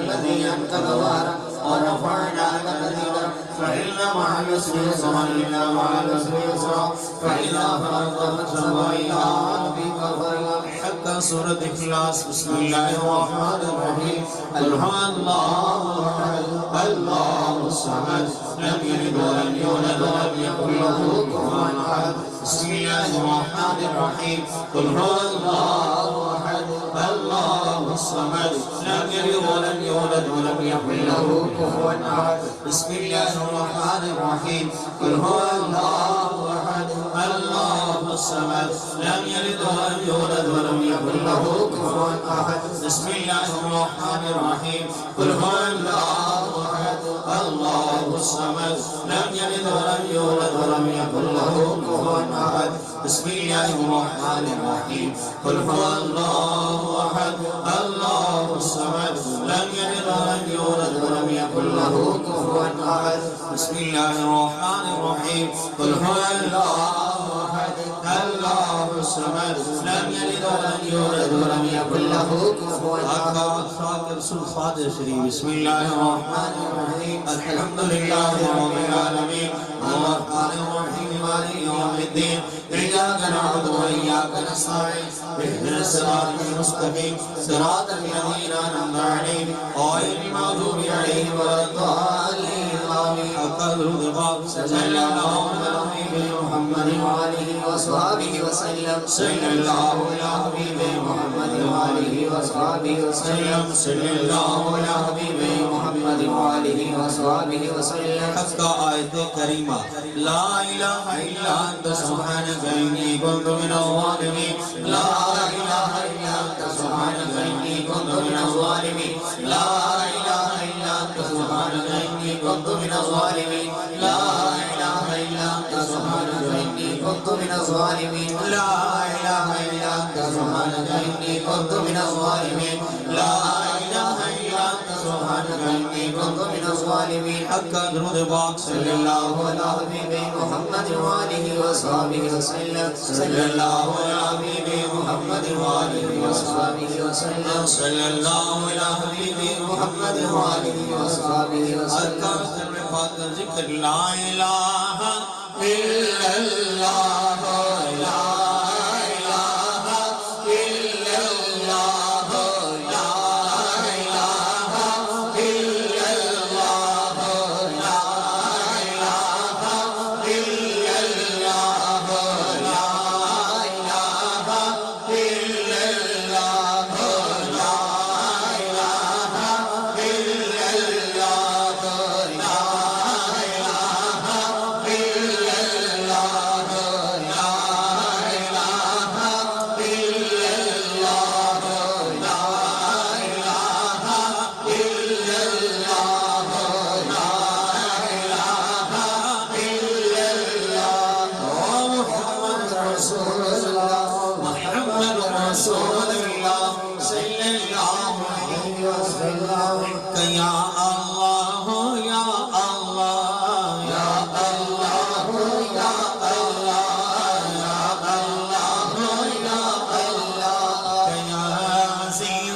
الذي أنقض ظهرك ورفعنا لك ذكرك فإن مع العسر يسرا إن مع العسر يسرا فإذا فرغت فانصب وإلى ربك فارغب। حق سورة الإخلاص بسم الله الرحمن الرحيم قل هو الله أحد الله الصمد لم يلد ولم يولد ولم يكن له كفوا أحد بسم الله الرحمن الرحيم قل هو الله أحد الله الصمد لم يلد ولم يولد ولم يكن له كفوا أحد بسم الله الرحمن الرحيم قل هو الله أحد الله الصمد لم يلد ولم يولد ولم يكن له كفوا أحد بسم الله الرحمن الرحيم قل هو الله أحد الله الصمد لم يلد ولم يولد ولم يكن له كفوا أحد بسم الله الرحمن الرحيم قل هو الله أحد الله الصمد لم يلد ولم يولد ولم يكن له كفوا أحد بسم الله الرحمن الرحيم قل هو الله أحد الله الصمد لم يلد ولم يولد ولم يكن له كفوا أحد سورة فاتحة شريف بسم الله الرحمن الرحيم الحمد لله رب العالمين الرحمن الرحيم مالك يوم الدين إياك نعبد وإياك نستعين اهدنا الصراط المستقيم صراط الذين أنعمت عليهم غير المغضوب عليهم ولا الضالين آمين. حق الرضا صلى الله على محمد وآله وصحبه وسلم صلى الله على حبيبه محمد وآله وصحبه وسلم صلى الله على حبيبه محمد وآله وصحبه وسلم. حق آية كريمة لا إله إلا أنت سبحانك إني كنت من الظالمين لا إله إلا أنت سبحانك إني كنت من الظالمين لا إله إلا أنت سبحانك إني كنت من الظالمين لا إله إلا أنت سبحانك إني كنت من الظالمين لا إله إلا أنت سبحانك إني كنت من الظالمين لا إله إلا أنت سبحانك إني كنت من الظالمين. حق درود باق صلى الله على حبيبه محمد وآله وصحبه وسلم صلى الله على حبيبه محمد وآله وصحبه وسلم صلى الله على حبيبه محمد وآله وصحبه وسلم. حق ذكر لا إله إلا الله لا إله إلا الله لا إله إلا الله لا إله إلا الله لا إله إلا الله لا إله إلا الله لا إله إلا الله لا إله إلا الله لا إله إلا الله لا إله إلا الله محمد رسول الله محمد رسول الله صلى الله عليه وسلم. يا الله يا الله يا الله يا الله يا الله يا الله يا عزيز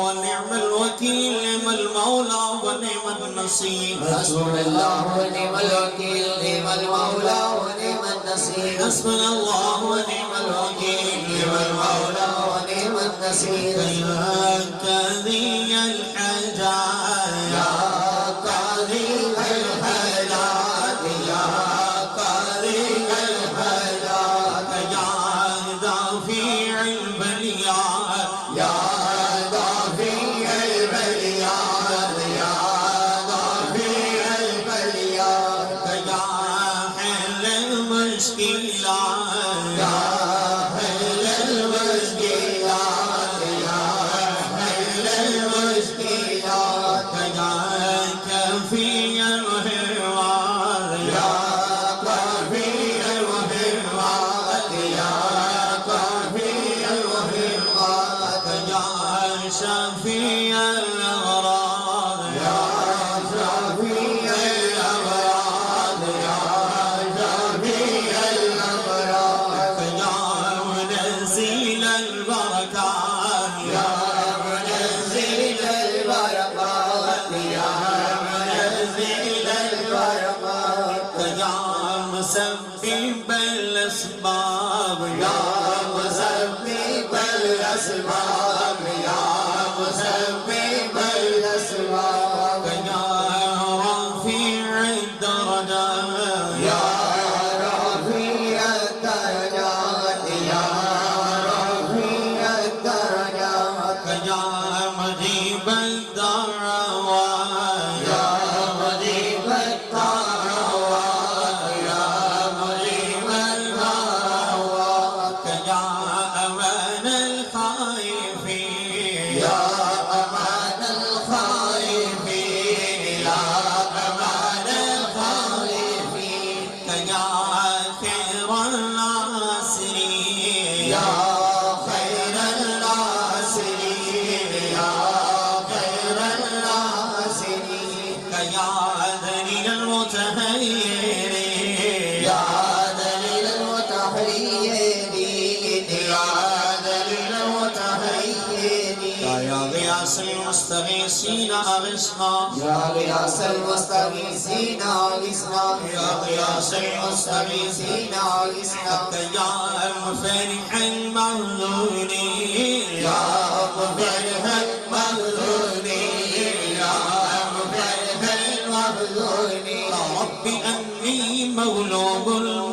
ونعم الوكيل نعم المولى ونعم النصير حسبنا الله ونعم الوكيل نعم المولى ونعم النصير حسبنا الله ونعم الوكيل نعم المولى ونعم النصير يا قاضي الحاجات يا قاضي الحاجات يا قاضي الحاجات يا دافع البليات يا دافع البليات يا دافع البليات يا حل المشكلات يا حل المشكلات يا حل المشكلات يا كافي الهوات يا كافي الهوات يا كافي الهوات يا شافي الأغراض يا شافي الأغراض يا شافي الأغراض يا منزل البركات يا منزل البركات يا منزل البركات يا مسبب الأسباب يا مسبب الأسباب يا مسبب الأسباب يا رافع الدرجات يا رافع الدرجات يا رافع الدرجات يا مجيب الدعوات يا مجيب الدعوات يا مجيب الدعوات يا أمان الخائفين يا أمان الخائفين يا أمان الخائفين يا خير الناصرين يا خير الناصرين يا خير الناصرين يا دليل المتحيرين يا دليل المتحيرين يا دليل المتحيرين يا غياث المستغيثين أغثنا يا غياث المستغيثين أغثنا يا غياث المستغيثين أغثنا يا مفرح المهزونين يا مفرح المهزونين يا مفرح المهزونين رب أني مغلوب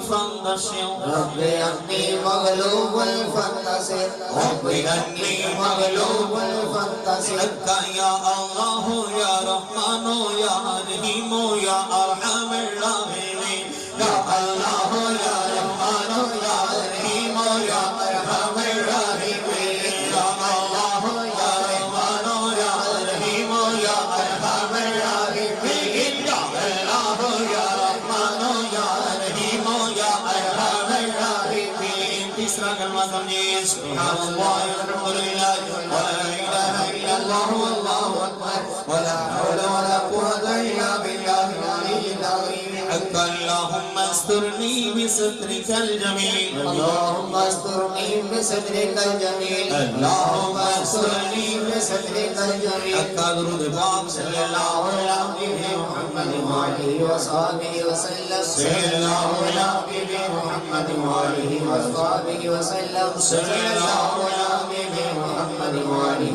فانتصر رب أني مغلوب فانتصر رب أني مغلوب فانتصر لك يا الله يا رحمن يا رحيم يا أرحم الراحمين يا الله يا رحمن يا رحيم يا أرحم الراحمين يا الله يا رحمن يا رحيم يا أرحم الراحمين يا الله يا رحمن يا رحيم يا أرحم الراحمين تسرى كلمة تمجيد سبحان الله والحمد لله ولا إله إلا الله والله أكبر ولا حول ولا قوة إلا بالله العلي العظيم حق اللهم استرني بسترك الجميل اللهم استرني بسترك الجميل اللهم استرني بسترك الجميل حق درود پاک صلی اللہ علیہ محمد وآله وصحبه وسلم صلی اللہ علیہ محمد وآله وصحبه وسلم صلی اللہ على محمد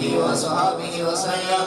وآله وصحبه وسلم